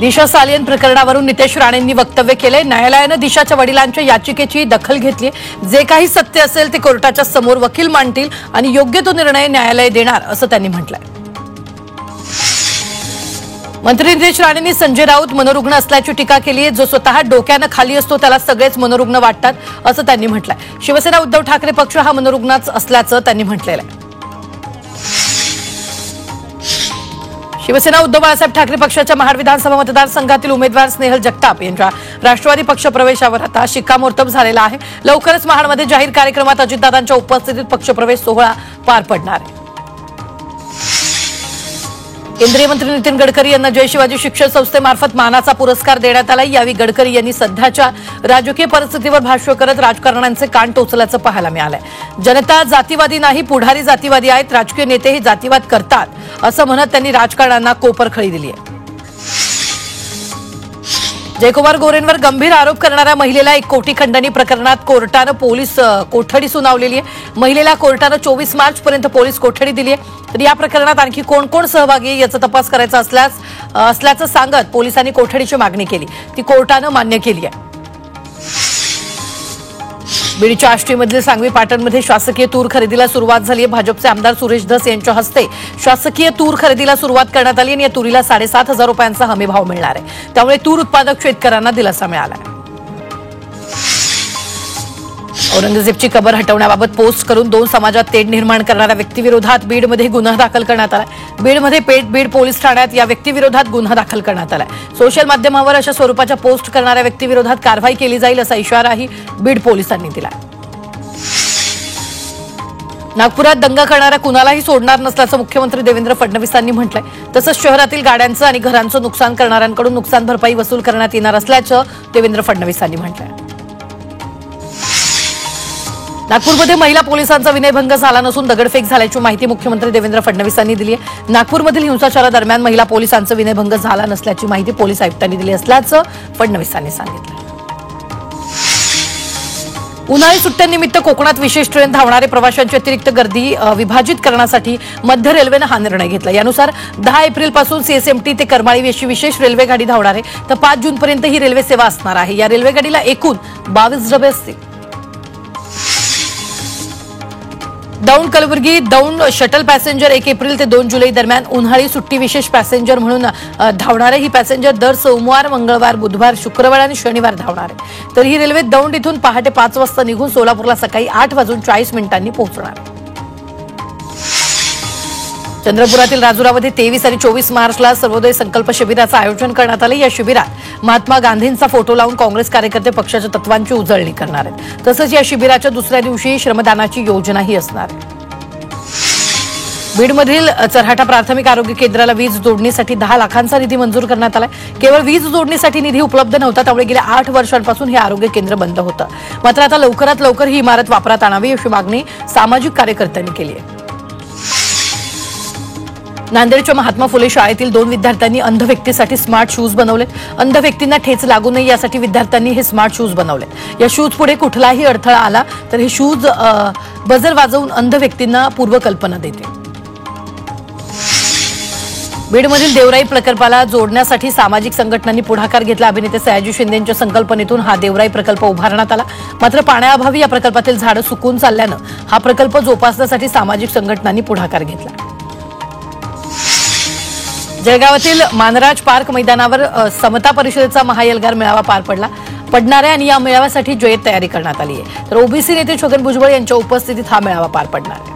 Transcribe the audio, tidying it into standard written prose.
दिशा सालियन प्रकरणावरून नितेश राणेंनी वक्तव्य केले। न्यायालयाने दिशाच्या वडिलांच्या याचिकेची दखल घेतली। जे काही सत्य असेल ते कोर्टाच्या समोर वकील मांडतील आणि योग्य तो निर्णय न्यायालय देणार असं त्यांनी म्हटलंय। मंत्री नितेश राणेंनी संजय राऊत मनोरुग्ण असल्याची टीका केली आहे। जो स्वतः डोक्याने खाली असतो त्याला सगळेच मनोरुग्ण वाटतात असं त्यांनी म्हटलंय। शिवसेना उद्धव ठाकरे पक्ष हा मनोरुग्णच असल्याचं त्यांनी म्हटलेलं आहे। शिवसेना उद्धव बाळासाहेब ठाकरे पक्षाच्या महाड विधानसभा मतदारसंघातील उमेदवार स्नेहल जगताप यांच्या राष्ट्रवादी पक्ष प्रवेशावर आता शिक्कामोर्तब झालेला आहे। लवकरच महाडमध्ये जाहीर कार्यक्रमात अजितदादांच्या उपस्थितीत पक्षप्रवेश सोहळा पार पडणार आहे। केंद्रीय मंत्री नितीन गडकरी यांना जय शिवाजी शिक्षण संस्थेमार्फत मानाचा पुरस्कार देण्यात आला। यावेळी गडकरी यांनी सध्याच्या राजकीय परिस्थितीवर भाष्य करत राजकारण्यांचे कान टोचल्याचं पाहायला मिळालंय। जनता जातीवादी नाही, पुढारी जातीवादी आहेत, राजकीय नेतेही जातीवाद करतात असं म्हणत त्यांनी राजकारण्यांना कोपरखळी दिली आहे। जयकुमार गोरेंवर गंभीर आरोप करणाऱ्या महिलेला 1 कोटी खंडणी प्रकरणात कोर्टानं पोलीस कोठडी सुनावलेली आहे। महिलेला कोर्टानं 24 मार्चपर्यंत पोलीस कोठडी दिली आहे। तर या प्रकरणात आणखी कोण कोण सहभागी आहे याचा तपास करायचा असल्याचं सांगत पोलिसांनी कोठडीची मागणी केली, ती कोर्टानं मान्य केली आहे। बीडच्या आष्टीमधील सांगवी पाटणमध्ये शासकीय तूर खरेदीला सुरुवात झाली आहे। भाजपचे आमदार सुरेश धस यांच्या हस्ते शासकीय तूर खरेदीला सुरुवात करण्यात आली आणि या तुरीला 7,500 रुपयांचा हमीभाव मिळणार आहे। त्यामुळे तूर उत्पादक शेतकऱ्यांना दिलासा मिळाला आहे। औरंगजेबची कबर हटवण्याबाबत पोस्ट करून 2 समाजात तेढ निर्माण करणाऱ्या व्यक्तीविरोधात बीडमध्ये गुन्हा दाखल करण्यात आला। बीडमध्ये बीड पोलीस ठाण्यात या व्यक्तीविरोधात गुन्हा दाखल करण्यात आला। सोशल माध्यमावर अशा स्वरूपाच्या पोस्ट करणाऱ्या व्यक्तीविरोधात कारवाई केली जाईल असा इशाराही बीड पोलिसांनी दिला। नागपुरात दंगा करणाऱ्या कुणालाही सोडणार नसल्याचं मुख्यमंत्री देवेंद्र फडणवीसांनी म्हटलंय। तसंच शहरातील गाड्यांचं आणि घरांचं नुकसान करणाऱ्यांकडून नुकसान भरपाई वसूल करण्यात येणार असल्याचं देवेंद्र फडणवीसांनी म्हटलंय। नागपूरमध्ये महिला पोलिसांचा विनयभंग झाला नसून दगडफेक झाल्याची माहिती मुख्यमंत्री देवेंद्र फडणवीसांनी दिली आहे। नागपूरमधील हिंसाचारादरम्यान महिला पोलिसांचा विनयभंग झाला नसल्याची माहिती पोलीस आयुक्तांनी दिली असल्याचं फडणवीसांनी सांगितलं। उन्हाळी सुट्ट्यांनिमित्त कोकणात विशेष ट्रेन धावणारे प्रवाशांची अतिरिक्त गर्दी विभाजित करण्यासाठी मध्य रेल्वेनं हा निर्णय घेतला। यानुसार 10 एप्रिलपासून सीएसएमटी ते करमाळी अशी विशेष रेल्वे गाडी धावणार आहे। तर 5 जूनपर्यंत ही रेल्वे सेवा असणार आहे। या रेल्वे गाडीला एकूण 22 डबे असतील। दौंड कलबुर्गी दौंड शटल पॅसेंजर 1 एप्रिल ते 2 जुलै दरम्यान उन्हाळी सुट्टी विशेष पॅसेंजर म्हणून धावणारे ही पॅसेंजर दर सोमवार, मंगळवार, बुधवार, शुक्रवार आणि शनिवार धावणार आहे। तर ही रेल्वे दौंड इथून पहाटे 5 वाजता निघून सोलापूरला सकाळी 8:40 पोहोचणार आहे। चंद्रपुरातील राजुरामध्ये 23 आणि 24 मार्चला सर्वोदय संकल्प शिबिराचं आयोजन करण्यात आलं। या शिबिरात महात्मा गांधींचा फोटो लावून काँग्रेस कार्यकर्ते पक्षाच्या तत्वांची उजळणी करणार आहेत। तसंच या शिबिराच्या दुसऱ्या दिवशी श्रमदानाची योजनाही असणार आहे। बीडमधील चरहाटा प्राथमिक आरोग्य केंद्राला वीज जोडणीसाठी 10 लाखांचा निधी मंजूर करण्यात आला। केवळ वीज जोडणीसाठी निधी उपलब्ध नव्हता, त्यामुळे गेल्या 8 वर्षांपासून हे आरोग्य केंद्र बंद होतं। मात्र आता लवकरात लवकर ही इमारत वापरात आणावी अशी मागणी सामाजिक कार्यकर्त्यांनी केली आहे। नांदेडच्या महात्मा फुले शाळेतील 2 विद्यार्थ्यांनी अंध व्यक्तीसाठी स्मार्ट शूज बनवले। अंध व्यक्तींना ठेच लागू नये यासाठी विद्यार्थ्यांनी हे स्मार्ट शूज बनवले। या शूज पुढे कुठलाही अडथळा आला तर हे शूज बजर वाजवून अंध व्यक्तींना पूर्वकल्पना देते। बीडमधील देवराई प्रकल्पाला जोडण्यासाठी सामाजिक संघटनांनी पुढाकार घेतला। अभिनेते सयाजी शिंदेंच्या संकल्पनेतून हा देवराई प्रकल्प उभारण्यात आला। मात्र पाण्याअभावी या प्रकल्पातील झाडं सुकून चालल्यानं हा प्रकल्प जोपासण्यासाठी सामाजिक संघटनांनी पुढाकार घेतला। जळगावातील मानराज पार्क मैदानावर समता परिषदेचा महाएल्गार मेळावा पार पडणार आहे आणि या मेळाव्यासाठी जय्यत तयारी करण्यात आली आहे। तर ओबीसी नेते छगन भुजबळ यांच्या उपस्थितीत हा मेळावा पार पडणार आहे।